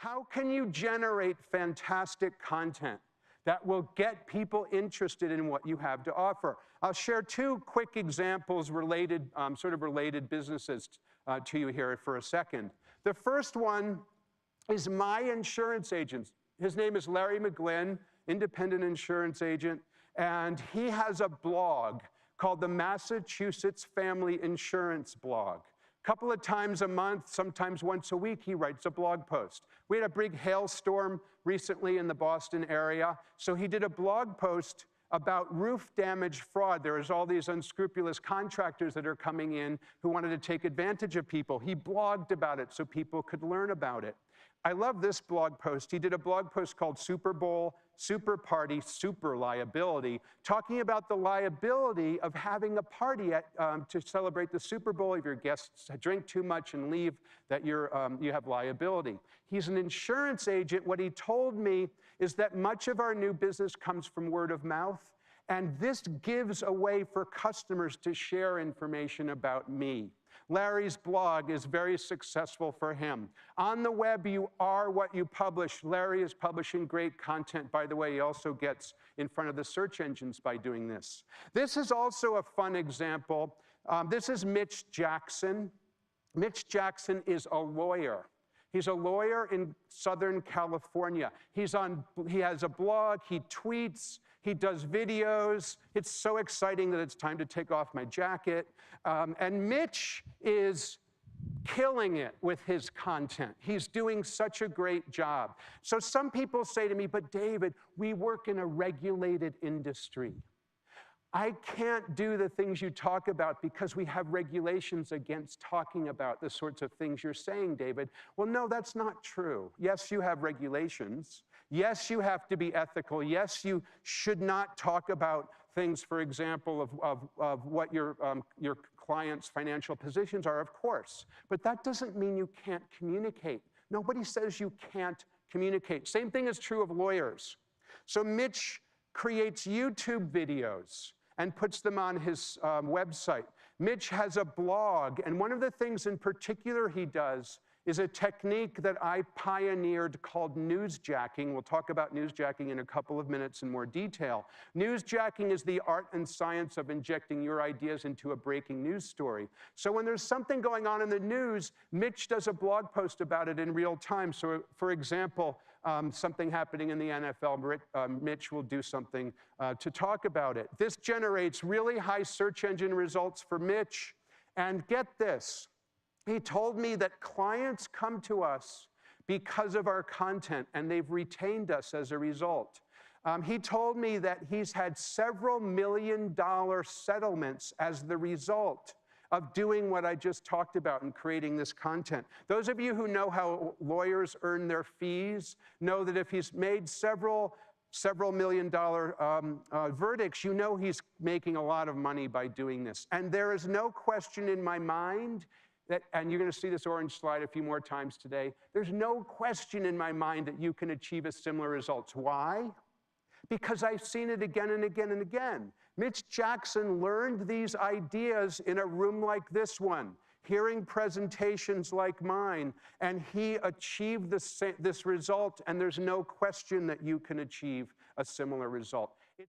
How can you generate fantastic content that will get people interested in what you have to offer? I'll share two quick examples related, sort of related businesses to you here for a second. The first one is my insurance agent. His name is Larry McGlynn, independent insurance agent, and he has a blog called the Massachusetts Family Insurance Blog. A couple of times a month, sometimes once a week, he writes a blog post. We had a big hailstorm recently in the Boston area, so he did a blog post about roof damage fraud. There is all these unscrupulous contractors that are coming in who wanted to take advantage of people. He blogged about it so people could learn about it. I love this blog post. He did a blog post called Super Bowl, Super Party, Super Liability, talking about the liability of having a party to celebrate the Super Bowl. If your guests drink too much and leave, that you have liability. He's an insurance agent. What he told me is that much of our new business comes from word of mouth, and this gives a way for customers to share information about me. Larry's blog is very successful for him. On the web, you are what you publish. Larry is publishing great content. By the way, he also gets in front of the search engines by doing this. This is also a fun example. This is Mitch Jackson. Mitch Jackson is a lawyer. He's a lawyer in Southern California. He has a blog, he tweets, he does videos. It's so exciting that it's time to take off my jacket. And Mitch is killing it with his content. He's doing such a great job. So some people say to me, but David, we work in a regulated industry. I can't do the things you talk about because we have regulations against talking about the sorts of things you're saying, David. Well, no, that's not true. Yes, you have regulations. Yes, you have to be ethical. Yes, you should not talk about things, for example, of what your client's financial positions are, of course. But that doesn't mean you can't communicate. Nobody says you can't communicate. Same thing is true of lawyers. So Mitch creates YouTube videos and puts them on his website. Mitch has a blog, and one of the things in particular he does is a technique that I pioneered called newsjacking. We'll talk about newsjacking in a couple of minutes in more detail. Newsjacking is the art and science of injecting your ideas into a breaking news story. So when there's something going on in the news, Mitch does a blog post about it in real time. So for example, something happening in the NFL, Mitch will do something to talk about it. This generates really high search engine results for Mitch. And get this, he told me that clients come to us because of our content, and they've retained us as a result. He told me that he's had several $million-dollar settlements as the result of doing what I just talked about and creating this content. Those of you who know how lawyers earn their fees know that if he's made several $million-dollar verdicts, you know he's making a lot of money by doing this. And there is no question in my mind that, and you're going to see this orange slide a few more times today, there's no question in my mind that you can achieve a similar results. Why? Because I've seen it again and again and again. Mitch Jackson learned these ideas in a room like this one, hearing presentations like mine, and he achieved this result, and there's no question that you can achieve a similar result.